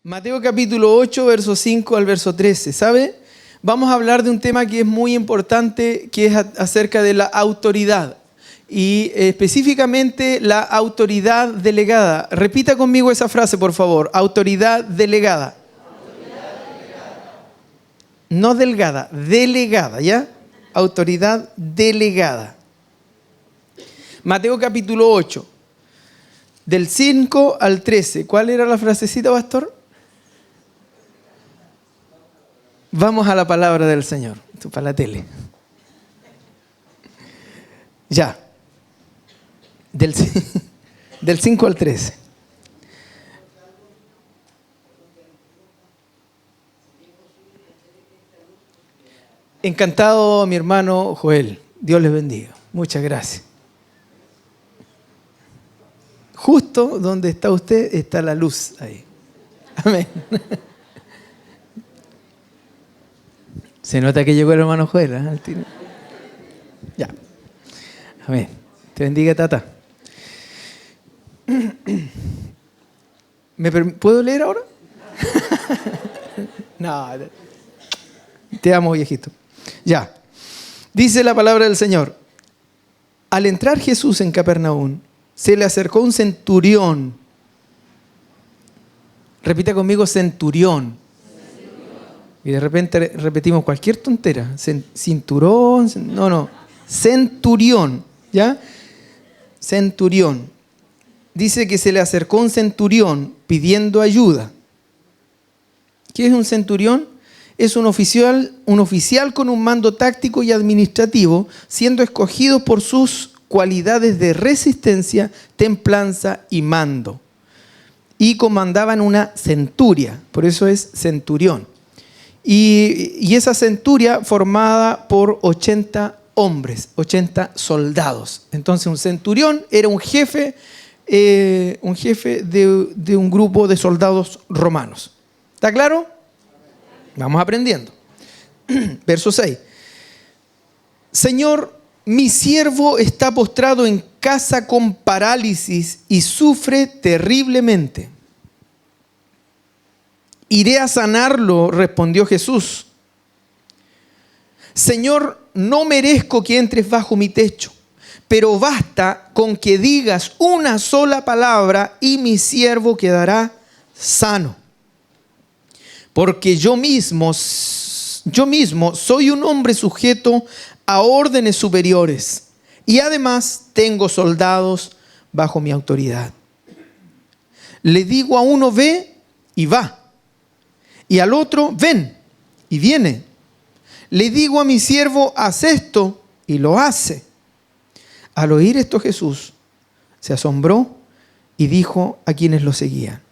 Mateo capítulo 8, verso 5 al verso 13. ¿Sabe? Vamos a hablar de un tema que es muy importante, que es acerca de la autoridad. Y específicamente la autoridad delegada. Repita conmigo esa frase, por favor. Autoridad delegada. No delgada, delegada, ¿ya? Autoridad delegada. Mateo capítulo 8, del 5 al 13. ¿Cuál era la frasecita, pastor? Vamos a la palabra del Señor. Esto para la tele. Ya. Del 5 al 13. Encantado, mi hermano Joel. Dios les bendiga. Muchas gracias. Justo donde está usted está la luz ahí. Amén. Se nota que llegó el hermano Joel, ¿eh? Ya. Amén. Te bendiga, tata. ¿Puedo leer ahora? No. Te amo, viejito. Ya. Dice la palabra del Señor. Al entrar Jesús en Capernaum, se le acercó un centurión. Repita conmigo, centurión. Y de repente repetimos cualquier tontera. Cinturón, no. Centurión, ¿ya? Centurión. Dice que se le acercó un centurión pidiendo ayuda. ¿Qué es un centurión? Es un oficial con un mando táctico y administrativo, siendo escogido por sus cualidades de resistencia, templanza y mando. Y comandaban una centuria, por eso es centurión. Y esa centuria formada por 80 hombres, 80 soldados. Entonces un centurión era un jefe de un grupo de soldados romanos. ¿Está claro? Vamos aprendiendo. Verso 6. Señor, mi siervo está postrado en casa con parálisis y sufre terriblemente. Iré a sanarlo, respondió Jesús. Señor, no merezco que entres bajo mi techo, pero basta con que digas una sola palabra y mi siervo quedará sano. Porque yo mismo soy un hombre sujeto a órdenes superiores y además tengo soldados bajo mi autoridad. Le digo a uno, ve y va. Y al otro, ven, y viene. Le digo a mi siervo, haz esto, y lo hace. Al oír esto Jesús se asombró y dijo a quienes lo seguían: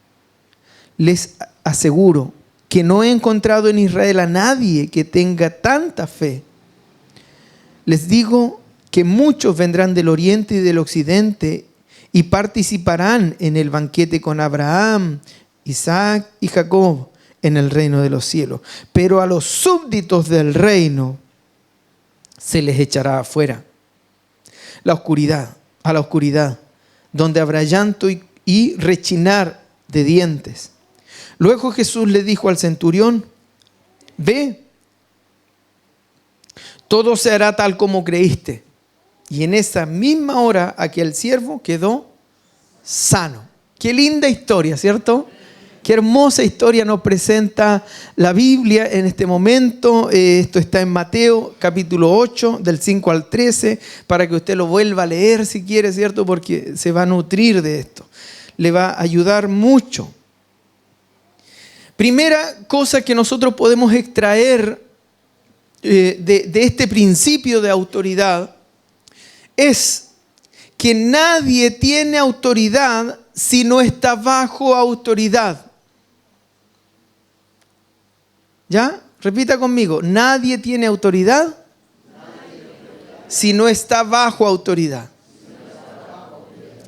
les aseguro que no he encontrado en Israel a nadie que tenga tanta fe. Les digo que muchos vendrán del oriente y del occidente y participarán en el banquete con Abraham, Isaac y Jacob en el reino de los cielos. Pero a los súbditos del reino se les echará afuera. A la oscuridad, donde habrá llanto y rechinar de dientes. Luego Jesús le dijo al centurión: ve, todo se hará tal como creíste. Y en esa misma hora aquel siervo quedó sano. Qué linda historia, ¿cierto? Qué hermosa historia nos presenta la Biblia en este momento. Esto está en Mateo capítulo 8, del 5 al 13, para que usted lo vuelva a leer si quiere, ¿cierto? Porque se va a nutrir de esto. Le va a ayudar mucho. Primera cosa que nosotros podemos extraer de este principio de autoridad es que nadie tiene autoridad si no está bajo autoridad. ¿Ya? Repita conmigo. Nadie tiene autoridad si no está bajo autoridad.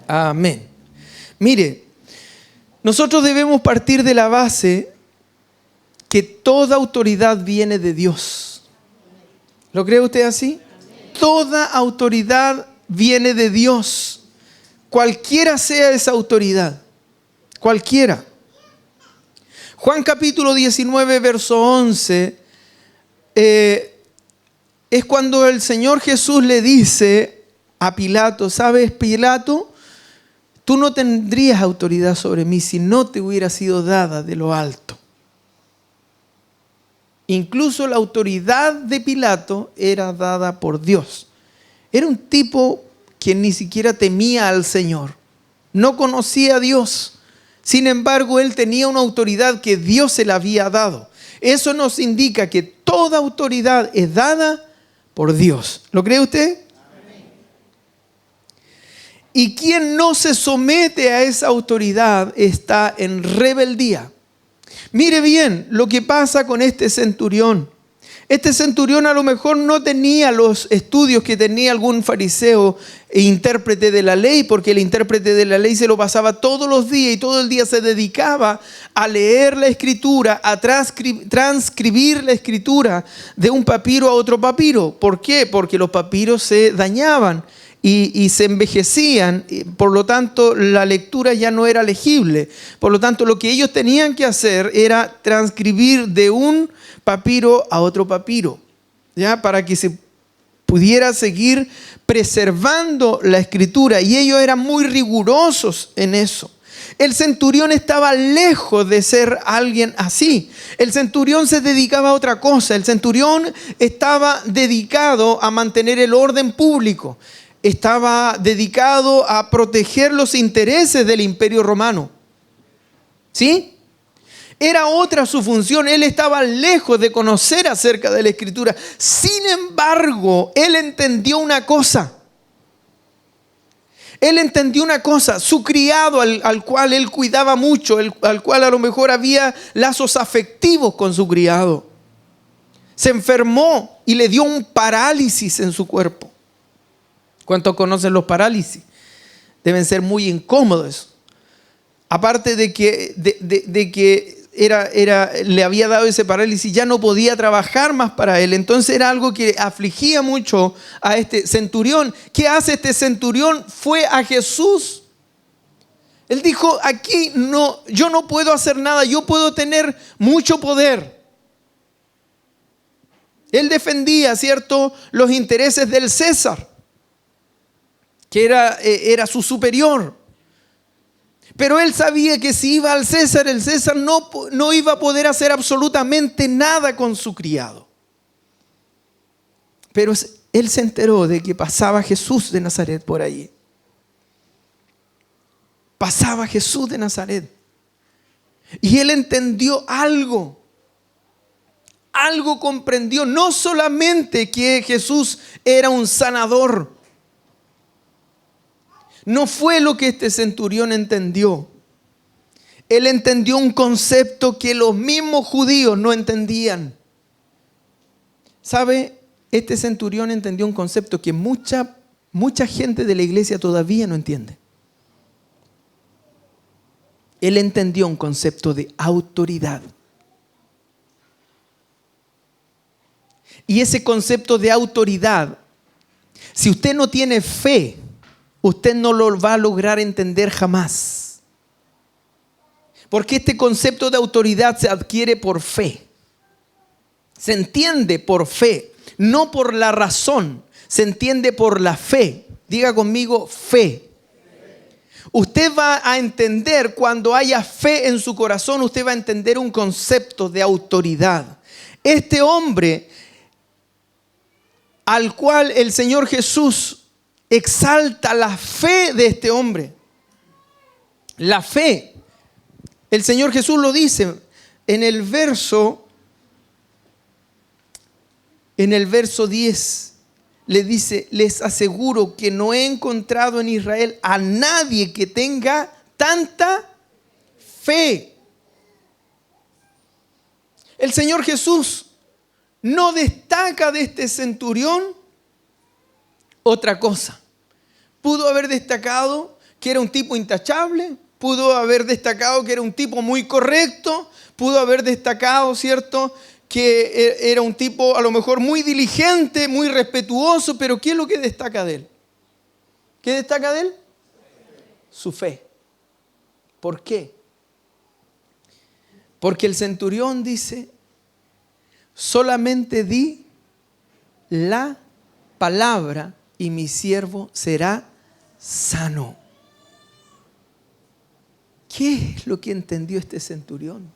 Amén. Mire, nosotros debemos partir de la base que toda autoridad viene de Dios. ¿Lo cree usted así? Toda autoridad viene de Dios. Cualquiera sea esa autoridad. Cualquiera. Juan capítulo 19, verso 11, es cuando el Señor Jesús le dice a Pilato, ¿sabes, Pilato? Tú no tendrías autoridad sobre mí si no te hubiera sido dada de lo alto. Incluso la autoridad de Pilato era dada por Dios. Era un tipo que ni siquiera temía al Señor. No conocía a Dios. Sin embargo, él tenía una autoridad que Dios se la había dado. Eso nos indica que toda autoridad es dada por Dios. ¿Lo cree usted? Y quien no se somete a esa autoridad está en rebeldía. Mire bien lo que pasa con este centurión. Este centurión a lo mejor no tenía los estudios que tenía algún fariseo e intérprete de la ley, porque el intérprete de la ley se lo pasaba todos los días y todo el día se dedicaba a leer la escritura, a transcribir la escritura de un papiro a otro papiro. ¿Por qué? Porque los papiros se dañaban y se envejecían, por lo tanto la lectura ya no era legible. Por lo tanto, lo que ellos tenían que hacer era transcribir de un papiro a otro papiro, ¿ya? Para que se pudiera seguir preservando la escritura, y ellos eran muy rigurosos en eso. El centurión estaba lejos de ser alguien así. El centurión se dedicaba a otra cosa. El centurión estaba dedicado a mantener el orden público. Estaba dedicado a proteger los intereses del Imperio Romano. ¿Sí? Era otra su función. Él estaba lejos de conocer acerca de la Escritura. Sin embargo, él entendió una cosa. Él entendió una cosa. Su criado, al cual él cuidaba mucho, al cual a lo mejor había lazos afectivos con su criado, se enfermó y le dio un parálisis en su cuerpo. ¿Cuántos conocen los parálisis? Deben ser muy incómodos. Aparte de que le había dado ese parálisis, ya no podía trabajar más para él. Entonces era algo que afligía mucho a este centurión. ¿Qué hace este centurión? Fue a Jesús. Él dijo, aquí no, yo no puedo hacer nada, yo puedo tener mucho poder. Él defendía, ¿cierto?, los intereses del César, que era su superior. Pero él sabía que si iba al César, el César no iba a poder hacer absolutamente nada con su criado. Pero él se enteró de que pasaba Jesús de Nazaret por allí. Pasaba Jesús de Nazaret. Y él entendió algo. Algo comprendió. No solamente que Jesús era un sanador. No fue lo que este centurión entendió. Él entendió un concepto que los mismos judíos no entendían. ¿Sabe? Este centurión entendió un concepto que mucha gente de la iglesia todavía no entiende. Él entendió un concepto de autoridad. Y ese concepto de autoridad, si usted no tiene fe, usted no lo va a lograr entender jamás. Porque este concepto de autoridad se adquiere por fe. Se entiende por fe, no por la razón. Se entiende por la fe. Diga conmigo, fe. Usted va a entender, cuando haya fe en su corazón, usted va a entender un concepto de autoridad. Este hombre, al cual el Señor Jesús exalta la fe de este hombre. La fe. El Señor Jesús lo dice en el verso 10. Le dice, les aseguro que no he encontrado en Israel a nadie que tenga tanta fe. El Señor Jesús no destaca de este centurión otra cosa. Pudo haber destacado que era un tipo intachable, pudo haber destacado que era un tipo muy correcto, pudo haber destacado, ¿cierto?, que era un tipo a lo mejor muy diligente, muy respetuoso, pero ¿qué es lo que destaca de él? ¿Qué destaca de él? Su fe. ¿Por qué? Porque el centurión dice, solamente di la palabra y mi siervo será sano. ¿Qué es lo que entendió este centurión?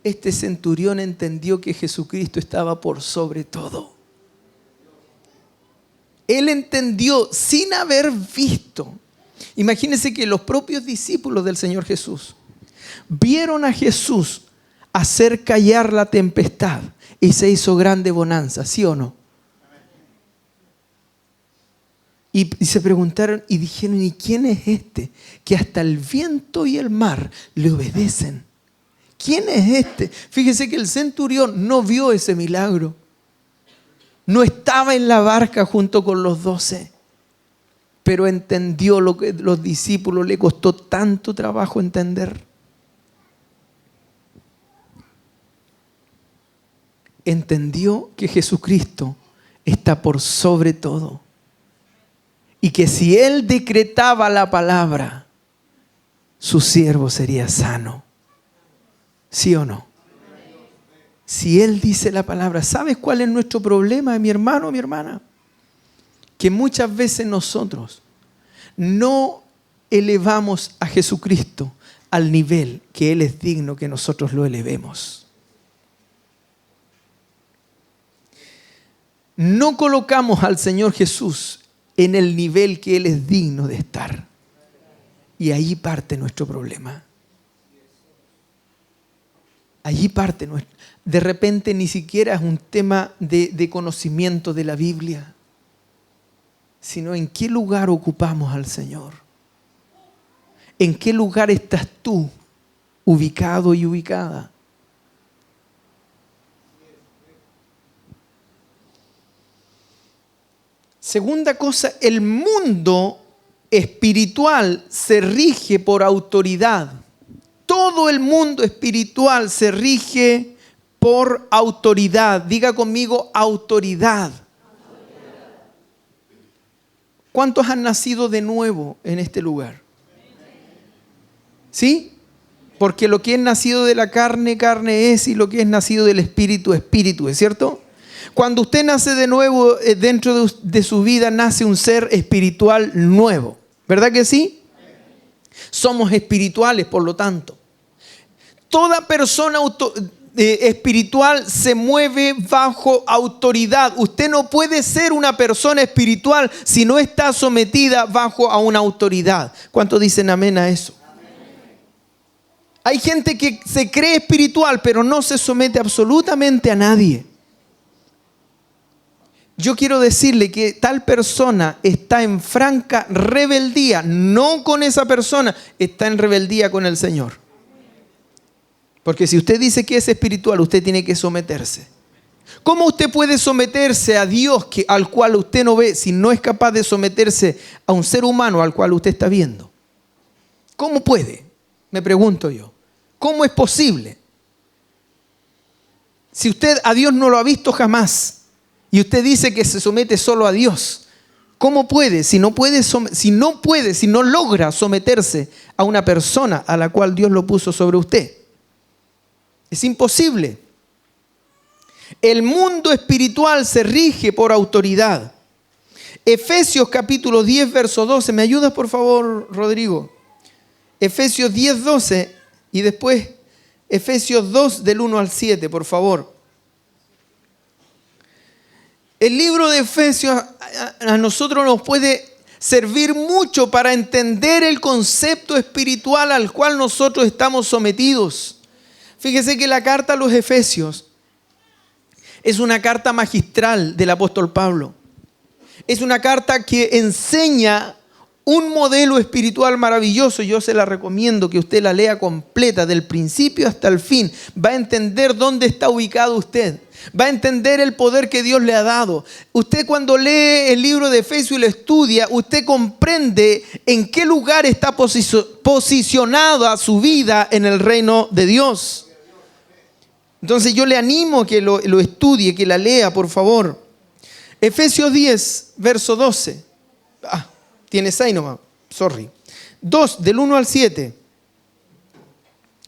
Este centurión entendió que Jesucristo estaba por sobre todo. Él entendió sin haber visto. Imagínense que los propios discípulos del Señor Jesús vieron a Jesús hacer callar la tempestad y se hizo grande bonanza, ¿sí o no? Y se preguntaron y dijeron, ¿y quién es este que hasta el viento y el mar le obedecen? ¿Quién es este? Fíjese que el centurión no vio ese milagro. No estaba en la barca junto con los 12, pero entendió lo que los discípulos le costó tanto trabajo entender. Entendió que Jesucristo está por sobre todo y que si Él decretaba la palabra, su siervo sería sano. ¿Sí o no? Si Él dice la palabra, ¿sabes cuál es nuestro problema, mi hermano, mi hermana? Que muchas veces nosotros no elevamos a Jesucristo al nivel que Él es digno que nosotros lo elevemos. No colocamos al Señor Jesús en el nivel que Él es digno de estar. Y ahí parte nuestro problema. Allí parte nuestro. De repente ni siquiera es un tema de conocimiento de la Biblia, sino en qué lugar ocupamos al Señor. ¿En qué lugar estás tú ubicado y ubicada? Segunda cosa, el mundo espiritual se rige por autoridad. Todo el mundo espiritual se rige por autoridad. Diga conmigo, autoridad. ¿Cuántos han nacido de nuevo en este lugar? ¿Sí? Porque lo que es nacido de la carne, carne es, y lo que es nacido del espíritu, espíritu, ¿es cierto? Cuando usted nace de nuevo, dentro de su vida nace un ser espiritual nuevo. ¿Verdad que sí? Somos espirituales, por lo tanto. Toda persona espiritual se mueve bajo autoridad. Usted no puede ser una persona espiritual si no está sometida bajo a una autoridad. ¿Cuántos dicen amén a eso? Amén. Hay gente que se cree espiritual, pero no se somete absolutamente a nadie. Yo quiero decirle que tal persona está en franca rebeldía. No con esa persona, está en rebeldía con el Señor. Porque si usted dice que es espiritual, usted tiene que someterse. ¿Cómo usted puede someterse a Dios al cual usted no ve si no es capaz de someterse a un ser humano al cual usted está viendo? ¿Cómo puede? Me pregunto yo. ¿Cómo es posible? Si usted a Dios no lo ha visto jamás y usted dice que se somete solo a Dios, ¿cómo puede? Si no logra someterse a una persona a la cual Dios lo puso sobre usted. Es imposible. El mundo espiritual se rige por autoridad. Efesios capítulo 10, verso 12. ¿Me ayudas, por favor, Rodrigo? Efesios 10, 12 y después Efesios 2, del 1 al 7, por favor. El libro de Efesios a nosotros nos puede servir mucho para entender el concepto espiritual al cual nosotros estamos sometidos. Fíjese que la carta a los Efesios es una carta magistral del apóstol Pablo. Es una carta que enseña un modelo espiritual maravilloso. Yo se la recomiendo que usted la lea completa, del principio hasta el fin. Va a entender dónde está ubicado usted. Va a entender el poder que Dios le ha dado. Usted cuando lee el libro de Efesios y lo estudia, usted comprende en qué lugar está posicionada su vida en el reino de Dios. Entonces yo le animo a que lo estudie, que la lea, por favor. Efesios 10, verso 12. Tienes ahí nomás, sorry. 2, del 1 al 7.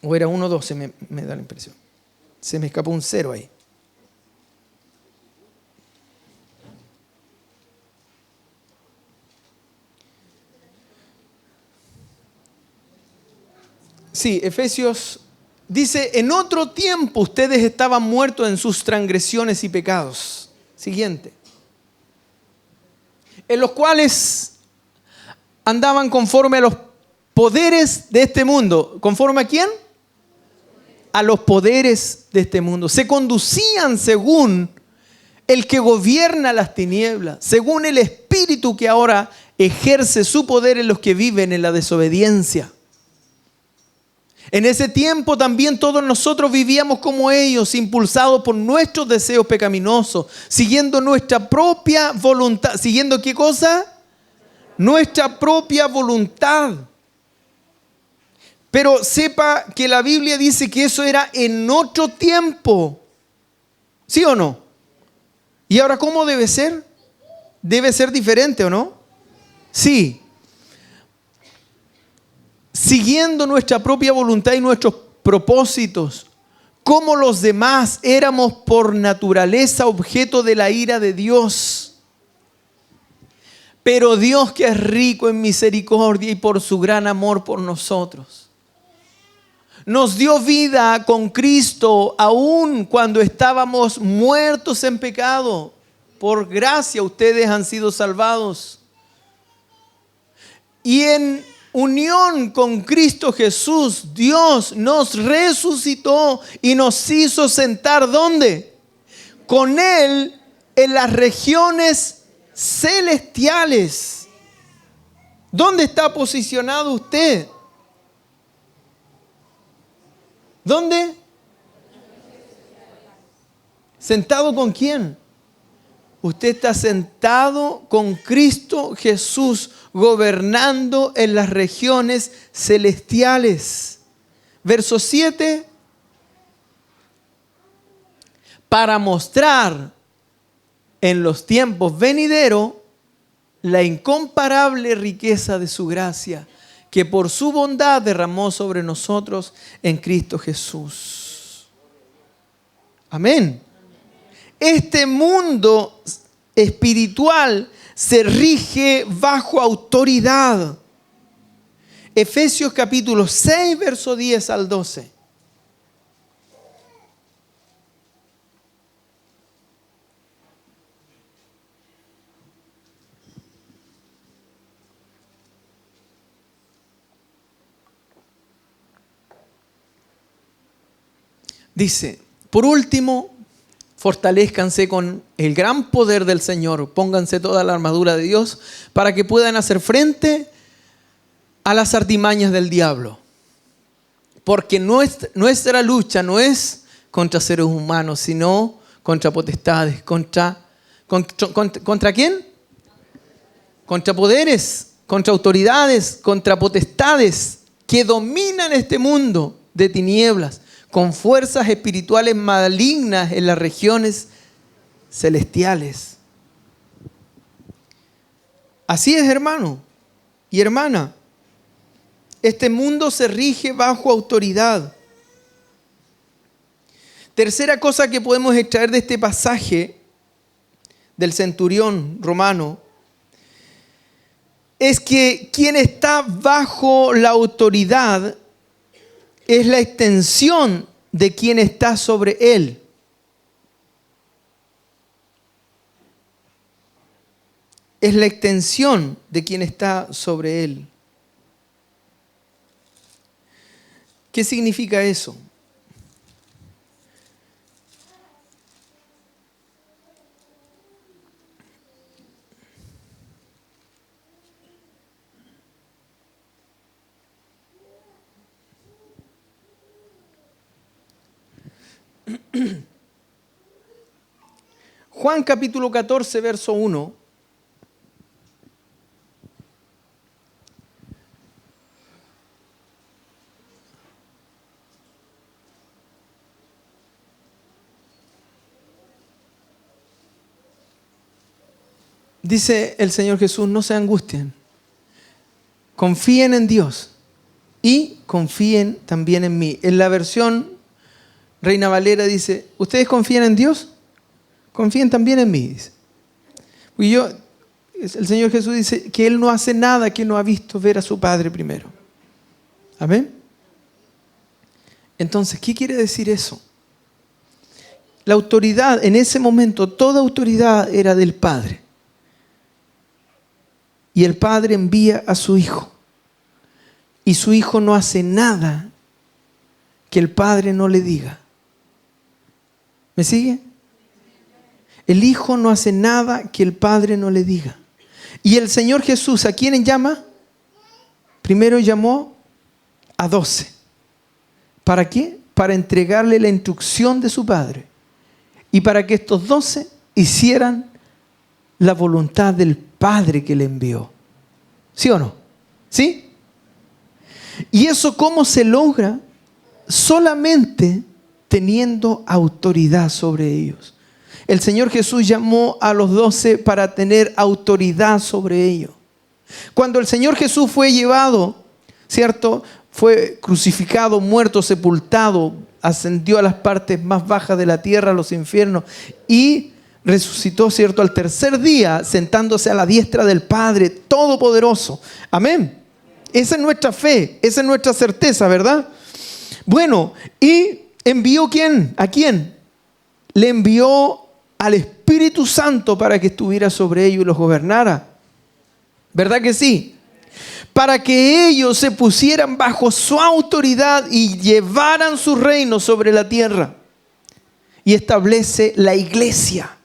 O era 1:12, me da la impresión. Se me escapó un 0 ahí. Sí, Efesios dice, en otro tiempo ustedes estaban muertos en sus transgresiones y pecados. Siguiente. En los cuales andaban conforme a los poderes de este mundo. ¿Conforme a quién? A los poderes de este mundo. Se conducían según el que gobierna las tinieblas, según el espíritu que ahora ejerce su poder en los que viven en la desobediencia. En ese tiempo también todos nosotros vivíamos como ellos, impulsados por nuestros deseos pecaminosos, siguiendo nuestra propia voluntad. ¿Siguiendo qué cosa? Nuestra propia voluntad. Pero sepa que la Biblia dice que eso era en otro tiempo. ¿Sí o no? ¿Y ahora cómo debe ser? ¿Debe ser diferente o no? Sí. Siguiendo nuestra propia voluntad y nuestros propósitos, como los demás éramos por naturaleza objeto de la ira de Dios. Pero Dios, que es rico en misericordia y por su gran amor por nosotros, nos dio vida con Cristo aun cuando estábamos muertos en pecado. Por gracia ustedes han sido salvados. Y en unión con Cristo Jesús, Dios nos resucitó y nos hizo sentar, ¿dónde? Con Él en las regiones celestiales. ¿Dónde está posicionado usted? ¿Dónde? ¿Sentado con quién? Usted está sentado con Cristo Jesús, gobernando en las regiones celestiales. Verso 7. Para mostrar en los tiempos venideros la incomparable riqueza de su gracia, que por su bondad derramó sobre nosotros en Cristo Jesús. Amén. Este mundo espiritual se rige bajo autoridad. Efesios capítulo 6, verso 10 al 12. Dice, por último, fortalezcanse con el gran poder del Señor. Pónganse toda la armadura de Dios para que puedan hacer frente a las artimañas del diablo. Porque nuestra lucha no es contra seres humanos, sino contra potestades. ¿Contra quién? Contra poderes, contra autoridades, contra potestades que dominan este mundo de tinieblas, con fuerzas espirituales malignas en las regiones celestiales. Así es, hermano y hermana. Este mundo se rige bajo autoridad. Tercera cosa que podemos extraer de este pasaje del centurión romano es que quien está bajo la autoridad es la extensión de quien está sobre él. Es la extensión de quien está sobre él. ¿Qué significa eso? Juan capítulo 14, verso 1. Dice el Señor Jesús, no se angustien, confíen en Dios, y confíen también en mí. En la versión Reina Valera dice, ¿ustedes confían en Dios? Confíen también en mí, dice. Y el Señor Jesús dice que Él no hace nada que no ha visto ver a su Padre primero. Amén. Entonces, ¿qué quiere decir eso? La autoridad, en ese momento, toda autoridad era del Padre. Y el Padre envía a su Hijo. Y su Hijo no hace nada que el Padre no le diga. ¿Me sigue? El Hijo no hace nada que el Padre no le diga. Y el Señor Jesús, ¿a quién llama? Primero llamó a 12. ¿Para qué? Para entregarle la instrucción de su Padre. Y para que estos 12 hicieran la voluntad del Padre que le envió. ¿Sí o no? ¿Sí? ¿Y eso cómo se logra? Solamente teniendo autoridad sobre ellos. El Señor Jesús llamó a los 12 para tener autoridad sobre ellos. Cuando el Señor Jesús fue llevado, ¿cierto? Fue crucificado, muerto, sepultado, ascendió a las partes más bajas de la tierra, a los infiernos, y resucitó, ¿cierto? Al tercer día, sentándose a la diestra del Padre Todopoderoso. Amén. Esa es nuestra fe, esa es nuestra certeza, ¿verdad? Bueno, ¿y envió quién? ¿A quién? Le envió al Espíritu Santo para que estuviera sobre ellos y los gobernara. ¿Verdad que sí? Para que ellos se pusieran bajo su autoridad y llevaran su reino sobre la tierra. Y establece la iglesia.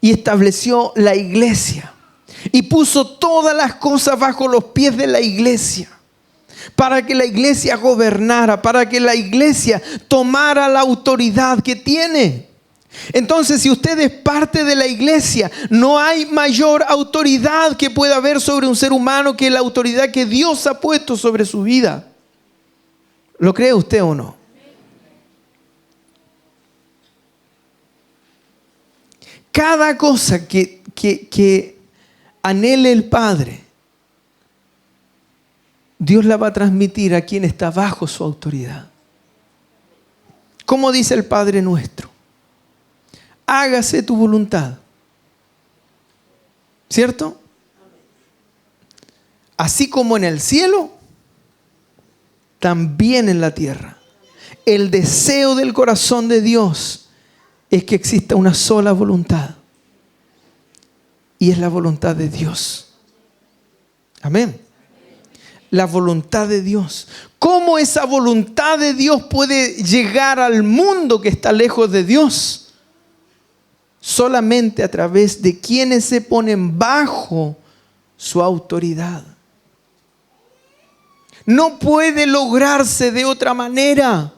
Y estableció la iglesia. Y puso todas las cosas bajo los pies de la iglesia. Para que la iglesia gobernara, para que la iglesia tomara la autoridad que tiene. Entonces, si usted es parte de la iglesia, no hay mayor autoridad que pueda haber sobre un ser humano que la autoridad que Dios ha puesto sobre su vida. ¿Lo cree usted o no? Cada cosa que anhele el Padre, Dios la va a transmitir a quien está bajo su autoridad. ¿Cómo dice el Padre nuestro? Hágase tu voluntad. ¿Cierto? Así como en el cielo, también en la tierra. El deseo del corazón de Dios es que exista una sola voluntad. Y es la voluntad de Dios. Amén. La voluntad de Dios. ¿Cómo esa voluntad de Dios puede llegar al mundo que está lejos de Dios? Solamente a través de quienes se ponen bajo su autoridad. No puede lograrse de otra manera.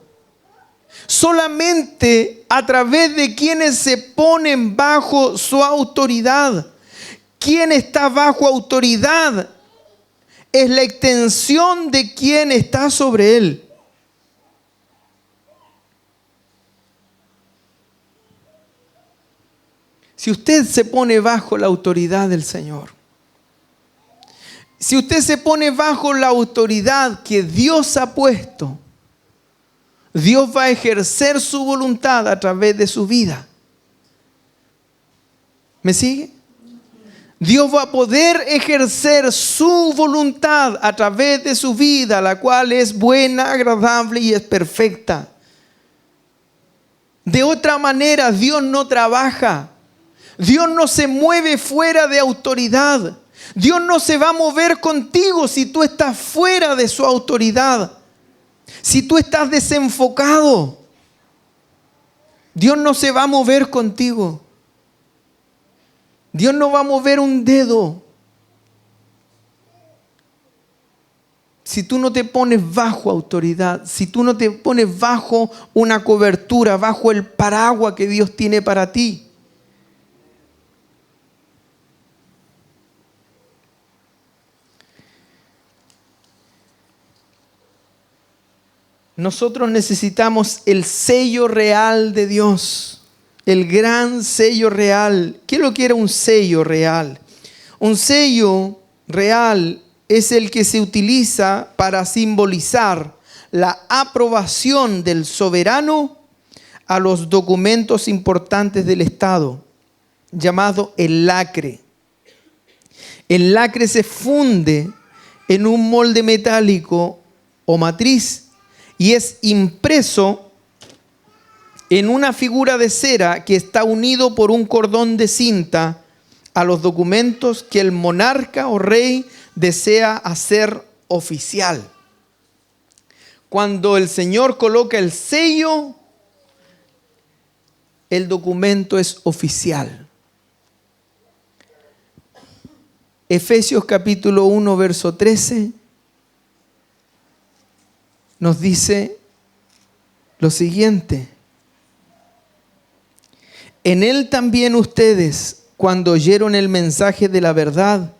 Solamente a través de quienes se ponen bajo su autoridad. Quien está bajo autoridad es la extensión de quien está sobre él. Si usted se pone bajo la autoridad del Señor, si usted se pone bajo la autoridad que Dios ha puesto, Dios va a ejercer su voluntad a través de su vida. ¿Me sigue? Dios va a poder ejercer su voluntad a través de su vida, la cual es buena, agradable y es perfecta. De otra manera, Dios no trabaja. Dios no se mueve fuera de autoridad. Dios no se va a mover contigo si tú estás fuera de su autoridad. Si tú estás desenfocado, Dios no se va a mover contigo. Dios no va a mover un dedo si tú no te pones bajo autoridad, si tú no te pones bajo una cobertura, bajo el paraguas que Dios tiene para ti. Nosotros necesitamos el sello real de Dios, el gran sello real. ¿Qué es lo que era un sello real? Un sello real es el que se utiliza para simbolizar la aprobación del soberano a los documentos importantes del Estado, llamado el lacre. El lacre se funde en un molde metálico o matriz y es impreso en una figura de cera que está unido por un cordón de cinta a los documentos que el monarca o rey desea hacer oficial. Cuando el Señor coloca el sello, el documento es oficial. Efesios capítulo 1, verso 13 nos dice lo siguiente: en él también ustedes, cuando oyeron el mensaje de la verdad,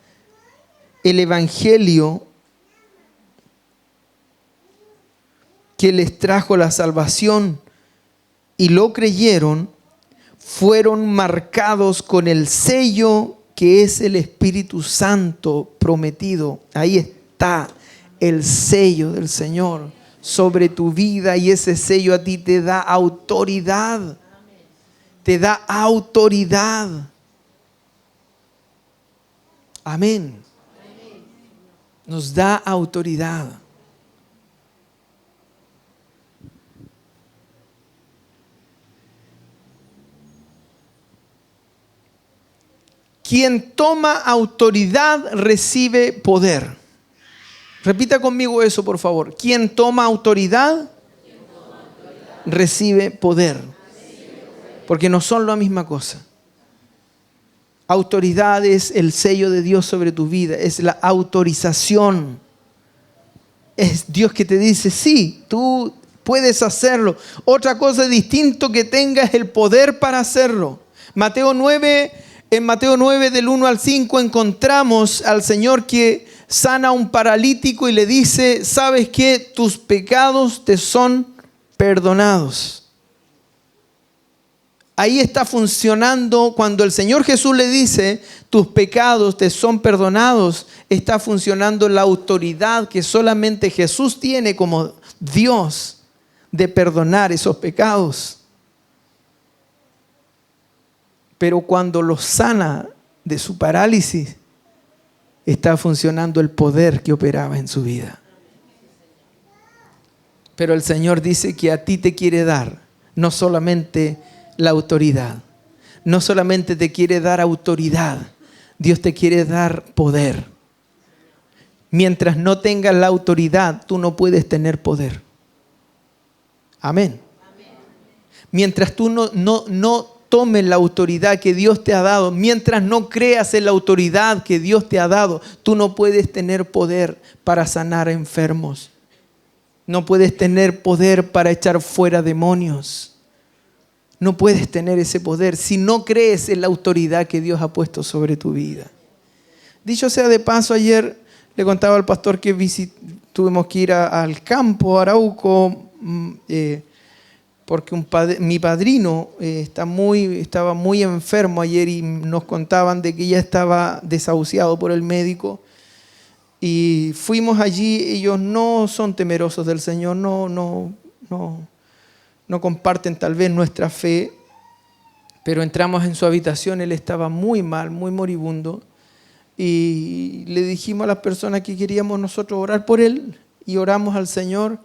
el evangelio que les trajo la salvación, y lo creyeron, fueron marcados con el sello que es el Espíritu Santo prometido. Ahí está el sello del Señor sobre tu vida, y ese sello a ti te da autoridad. Te da autoridad. Amén. Nos da autoridad. Quien toma autoridad recibe poder. Repita conmigo eso, por favor. Quien toma autoridad recibe poder. Porque no son la misma cosa. Autoridad es el sello de Dios sobre tu vida. Es la autorización. Es Dios que te dice, sí, tú puedes hacerlo. Otra cosa distinta que tengas el poder para hacerlo. En Mateo 9 del 1 al 5 encontramos al Señor que sana a un paralítico y le dice, ¿sabes qué? Tus pecados te son perdonados. Ahí está funcionando, cuando el Señor Jesús le dice, tus pecados te son perdonados, está funcionando la autoridad que solamente Jesús tiene como Dios de perdonar esos pecados. Pero cuando lo sana de su parálisis, está funcionando el poder que operaba en su vida. Pero el Señor dice que a ti te quiere dar no solamente la autoridad, no solamente te quiere dar autoridad, Dios te quiere dar poder. Mientras no tengas la autoridad, tú no puedes tener poder. Amén. Mientras tú no tomes la autoridad que Dios te ha dado, mientras no creas en la autoridad que Dios te ha dado, tú no puedes tener poder para sanar enfermos. No puedes tener poder para echar fuera demonios. No puedes tener ese poder si no crees en la autoridad que Dios ha puesto sobre tu vida. Dicho sea de paso, ayer le contaba al pastor que tuvimos que ir al campo, a Arauco, porque mi padrino estaba muy enfermo ayer y nos contaban de que ya estaba desahuciado por el médico. Y fuimos allí. Ellos no son temerosos del Señor, no comparten tal vez nuestra fe, pero entramos en su habitación. Él estaba muy mal, muy moribundo, y le dijimos a las personas que queríamos nosotros orar por él, y oramos al Señor.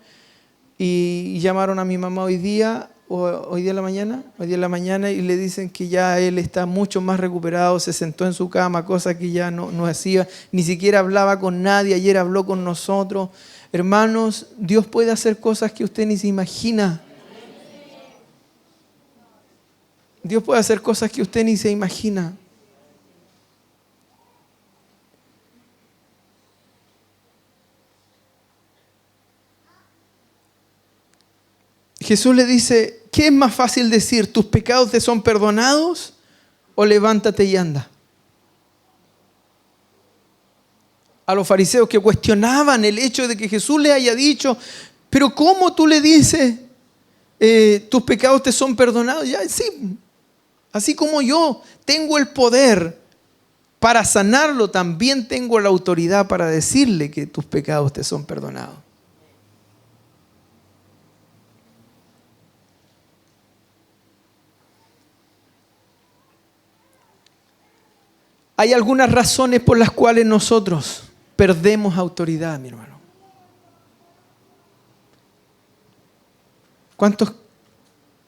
Y llamaron a mi mamá hoy día en la mañana, y le dicen que ya él está mucho más recuperado, se sentó en su cama, cosa que ya no hacía, ni siquiera hablaba con nadie. Ayer habló con nosotros. Hermanos, Dios puede hacer cosas que usted ni se imagina. Dios puede hacer cosas que usted ni se imagina. Jesús le dice, ¿qué es más fácil decir? ¿Tus pecados te son perdonados? ¿O levántate y anda? A los fariseos que cuestionaban el hecho de que Jesús le haya dicho, pero ¿cómo tú le dices, tus pecados te son perdonados? Ya, sí, así como yo tengo el poder Para sanarlo también tengo la autoridad para decirle que tus pecados te son perdonados. Hay algunas razones por las cuales nosotros perdemos autoridad, mi hermano. ¿Cuántos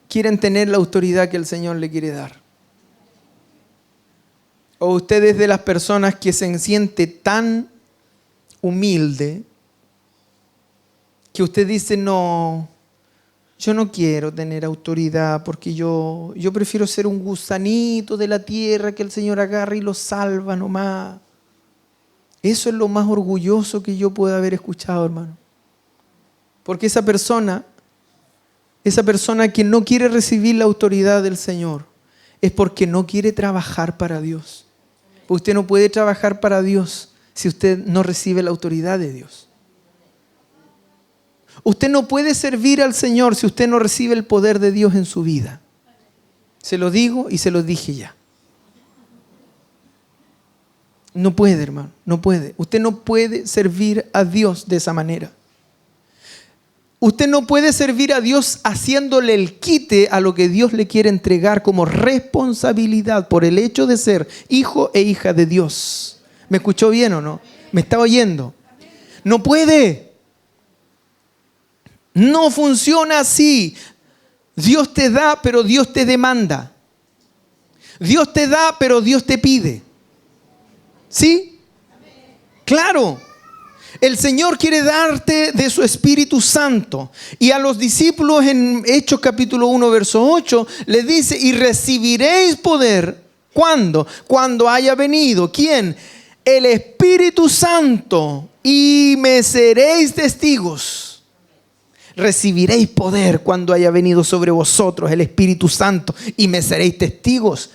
quieren tener la autoridad que el Señor le quiere dar? ¿O usted es de las personas que se siente tan humilde que usted dice, no, yo no quiero tener autoridad porque yo prefiero ser un gusanito de la tierra que el Señor agarra y lo salva nomás? Eso es lo más orgulloso que yo pueda haber escuchado, hermano. Porque esa persona que no quiere recibir la autoridad del Señor es porque no quiere trabajar para Dios. Usted no puede trabajar para Dios si usted no recibe la autoridad de Dios. Usted no puede servir al Señor si usted no recibe el poder de Dios en su vida. Se lo digo y se lo dije ya. No puede, hermano, no puede. Usted no puede servir a Dios de esa manera. Usted no puede servir a Dios haciéndole el quite a lo que Dios le quiere entregar como responsabilidad por el hecho de ser hijo e hija de Dios. ¿Me escuchó bien o no? ¿Me está oyendo? No puede. No funciona así. Dios te da, pero Dios te demanda. Dios te da, pero Dios te pide. ¿Sí? Claro. El Señor quiere darte de su Espíritu Santo. Y a los discípulos en Hechos capítulo 1, verso 8, les dice, y recibiréis poder. ¿Cuándo? Cuando haya venido. ¿Quién? El Espíritu Santo. Y me seréis testigos. Recibiréis poder cuando haya venido sobre vosotros el Espíritu Santo. Y me seréis testigos.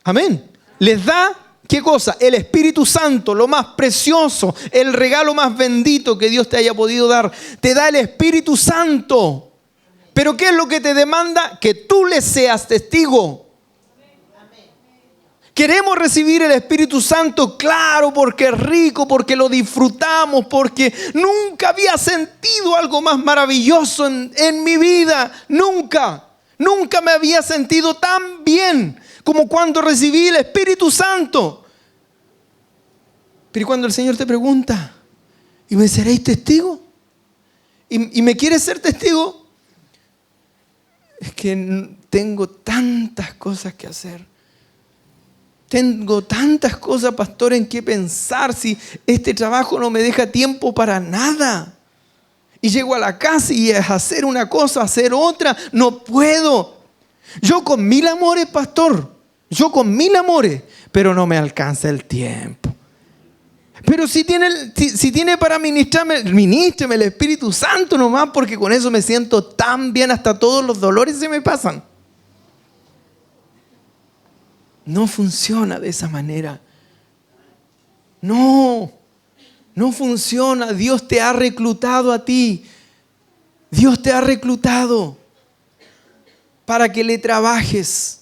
Amén. Les da... ¿Qué cosa? El Espíritu Santo, lo más precioso, el regalo más bendito que Dios te haya podido dar. Te da el Espíritu Santo. ¿Pero qué es lo que te demanda? Que tú le seas testigo. Queremos recibir el Espíritu Santo, claro, porque es rico, porque lo disfrutamos, porque nunca había sentido algo más maravilloso en mi vida. Nunca me había sentido tan bien como cuando recibí el Espíritu Santo. Pero cuando el Señor te pregunta, ¿y me seréis testigo? ¿Y me quieres ser testigo? Es que tengo tantas cosas que hacer. Tengo tantas cosas, pastor, en qué pensar si este trabajo no me deja tiempo para nada. Y llego a la casa y es hacer una cosa, hacer otra. No puedo. Yo con 1000 amores, pastor. Yo con 1000 amores, pero no me alcanza el tiempo. Pero si tiene para ministrarme, ministreme el Espíritu Santo nomás, porque con eso me siento tan bien, hasta todos los dolores se me pasan. No funciona de esa manera. No funciona. Dios te ha reclutado a ti. Dios te ha reclutado para que le trabajes.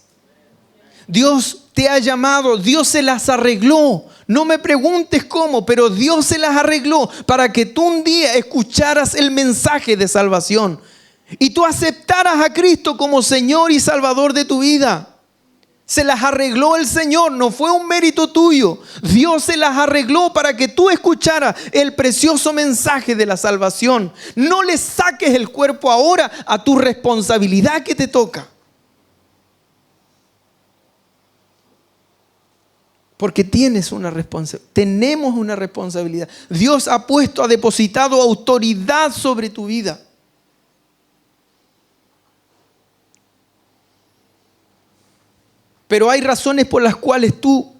Dios te ha llamado, Dios se las arregló. No me preguntes cómo, pero Dios se las arregló para que tú un día escucharas el mensaje de salvación y tú aceptaras a Cristo como Señor y Salvador de tu vida. Se las arregló el Señor, no fue un mérito tuyo. Dios se las arregló para que tú escucharas el precioso mensaje de la salvación. No le saques el cuerpo ahora a tu responsabilidad que te toca. Porque tenemos una responsabilidad. Dios ha depositado autoridad sobre tu vida. Pero hay razones por las cuales tú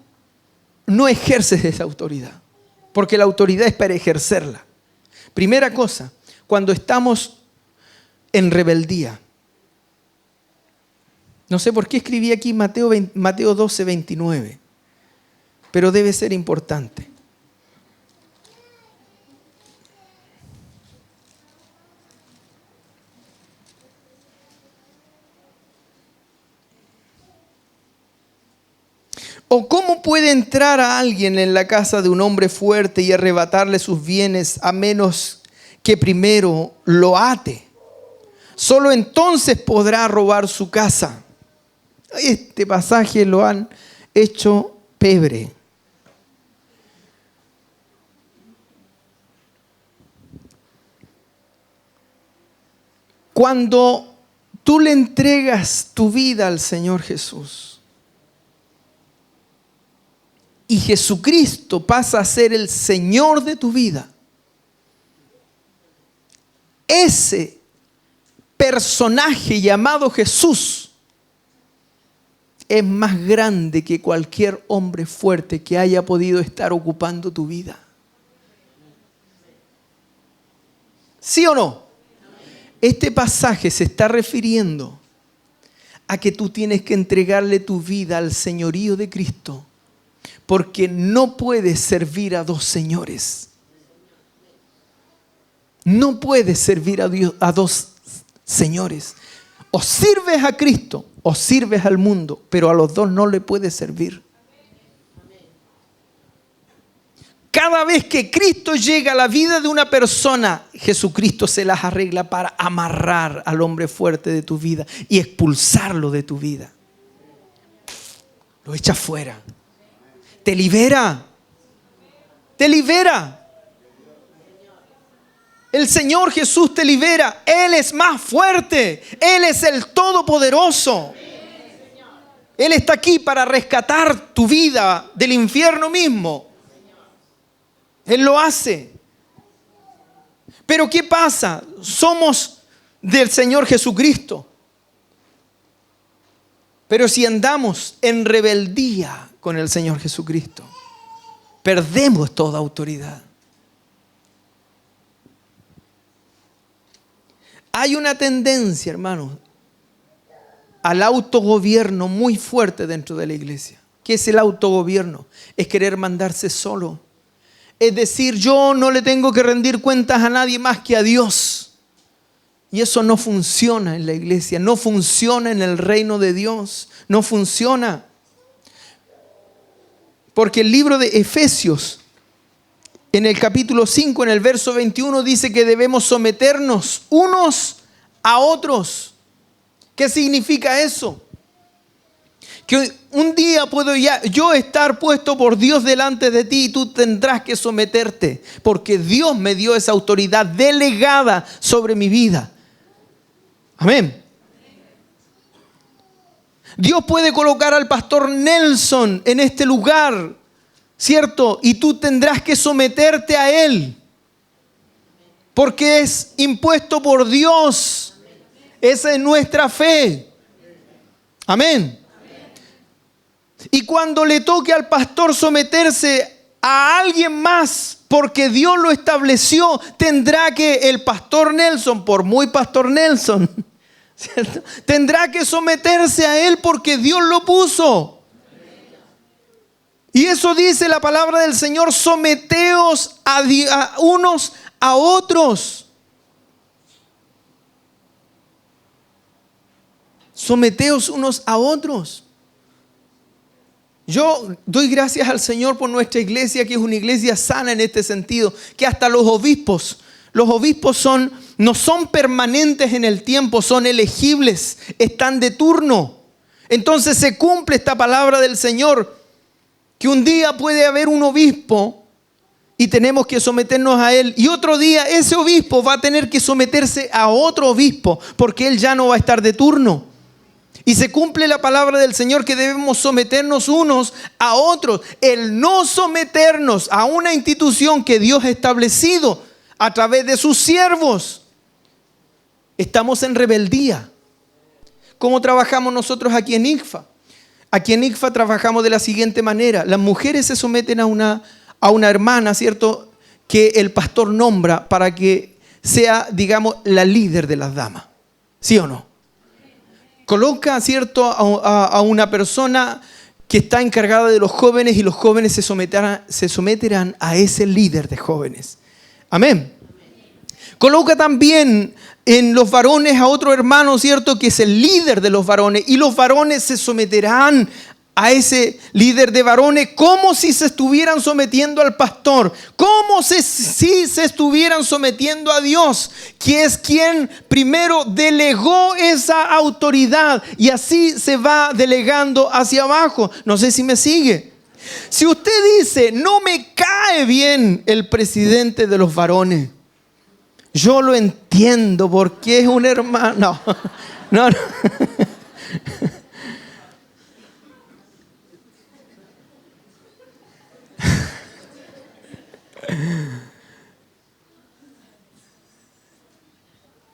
no ejerces esa autoridad. Porque la autoridad es para ejercerla. Primera cosa, cuando estamos en rebeldía. No sé por qué escribí aquí Mateo 12, 29. Pero debe ser importante. ¿O cómo puede entrar a alguien en la casa de un hombre fuerte y arrebatarle sus bienes a menos que primero lo ate? Solo entonces podrá robar su casa. Este pasaje lo han hecho pebre. Cuando tú le entregas tu vida al Señor Jesús y Jesucristo pasa a ser el Señor de tu vida, ese personaje llamado Jesús es más grande que cualquier hombre fuerte que haya podido estar ocupando tu vida. ¿Sí o no? Este pasaje se está refiriendo a que tú tienes que entregarle tu vida al señorío de Cristo, porque no puedes servir a dos señores. No puedes servir a dos señores. O sirves a Cristo o sirves al mundo, pero a los dos no le puedes servir. Cada vez que Cristo llega a la vida de una persona, Jesucristo se las arregla para amarrar al hombre fuerte de tu vida y expulsarlo de tu vida. Lo echa fuera. Te libera. Te libera. El Señor Jesús te libera. Él es más fuerte. Él es el Todopoderoso. Él está aquí para rescatar tu vida del infierno mismo. Él lo hace. Pero ¿qué pasa? Somos del Señor Jesucristo. Pero si andamos en rebeldía con el Señor Jesucristo, perdemos toda autoridad. Hay una tendencia, hermanos, al autogobierno muy fuerte dentro de la iglesia. ¿Qué es el autogobierno? Es querer mandarse solo. Es decir, yo no le tengo que rendir cuentas a nadie más que a Dios. Y eso no funciona en la iglesia, no funciona en el reino de Dios, no funciona. Porque el libro de Efesios, en el capítulo 5, en el verso 21, dice que debemos someternos unos a otros. ¿Qué significa eso? Que un día puedo yo estar puesto por Dios delante de ti y tú tendrás que someterte, porque Dios me dio esa autoridad delegada sobre mi vida. Amén. Dios puede colocar al pastor Nelson en este lugar, ¿cierto? Y tú tendrás que someterte a él, porque es impuesto por Dios. Esa es nuestra fe. Amén. Y cuando le toque al pastor someterse a alguien más, porque Dios lo estableció, tendrá que el pastor Nelson, por muy pastor Nelson, ¿cierto?, tendrá que someterse a él porque Dios lo puso. Y eso dice la palabra del Señor: someteos a unos a otros. Someteos unos a otros. Yo doy gracias al Señor por nuestra iglesia, que es una iglesia sana en este sentido, que hasta los obispos no son permanentes en el tiempo, son elegibles, están de turno. Entonces se cumple esta palabra del Señor, que un día puede haber un obispo y tenemos que someternos a él, y otro día ese obispo va a tener que someterse a otro obispo, porque él ya no va a estar de turno. Y se cumple la palabra del Señor que debemos someternos unos a otros. El no someternos a una institución que Dios ha establecido a través de sus siervos, estamos en rebeldía. ¿Cómo trabajamos nosotros aquí en ICFA? Aquí en ICFA trabajamos de la siguiente manera. Las mujeres se someten a una hermana, ¿cierto?, que el pastor nombra para que sea, digamos, la líder de las damas. ¿Sí o no? Coloca, ¿cierto?, a una persona que está encargada de los jóvenes, y los jóvenes se someterán a ese líder de jóvenes. Amén. Coloca también en los varones a otro hermano, ¿cierto?, que es el líder de los varones, y los varones se someterán a ese líder de varones como si se estuvieran sometiendo al pastor, como si se estuvieran sometiendo a Dios, que es quien primero delegó esa autoridad, y así se va delegando hacia abajo. No sé si me sigue. Si usted dice, no me cae bien el presidente de los varones, yo lo entiendo porque es un hermano. No.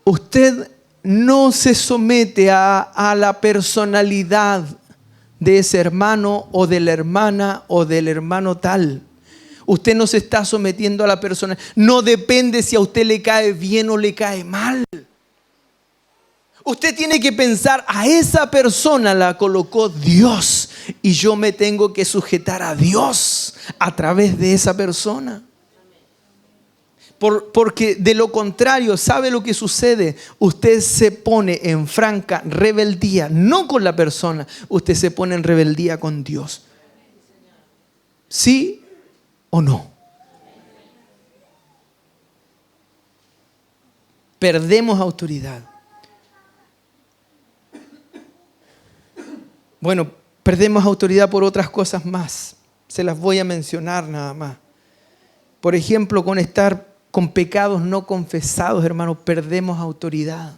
Usted no se somete a la personalidad de ese hermano o de la hermana o del hermano tal. Usted no se está sometiendo a la persona. No depende si a usted le cae bien o le cae mal. Usted tiene que pensar, a esa persona la colocó Dios y yo me tengo que sujetar a Dios a través de esa persona. Porque de lo contrario, ¿sabe lo que sucede? Usted se pone en franca rebeldía, no con la persona, usted se pone en rebeldía con Dios. ¿Sí o no? Perdemos autoridad. Bueno, perdemos autoridad por otras cosas más. Se las voy a mencionar nada más. Por ejemplo, con estar con pecados no confesados, hermanos, perdemos autoridad.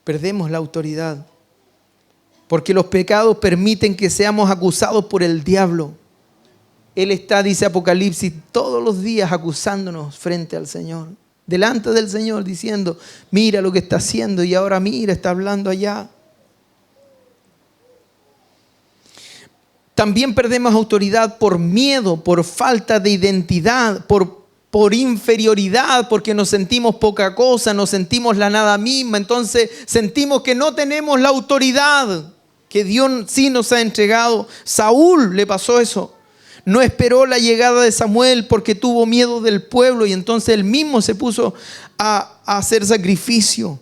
Perdemos la autoridad. Porque los pecados permiten que seamos acusados por el diablo. Él está, dice Apocalipsis, todos los días acusándonos frente al Señor. Delante del Señor diciendo, mira lo que está haciendo y ahora mira, está hablando allá. También perdemos autoridad por miedo, por falta de identidad, por inferioridad, porque nos sentimos poca cosa, nos sentimos la nada misma. Entonces sentimos que no tenemos la autoridad que Dios sí nos ha entregado. Saúl le pasó eso. No esperó la llegada de Samuel porque tuvo miedo del pueblo y entonces él mismo se puso a hacer sacrificio.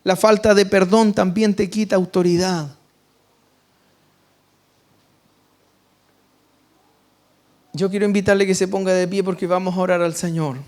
La falta de perdón también te quita autoridad. Yo quiero invitarle que se ponga de pie porque vamos a orar al Señor.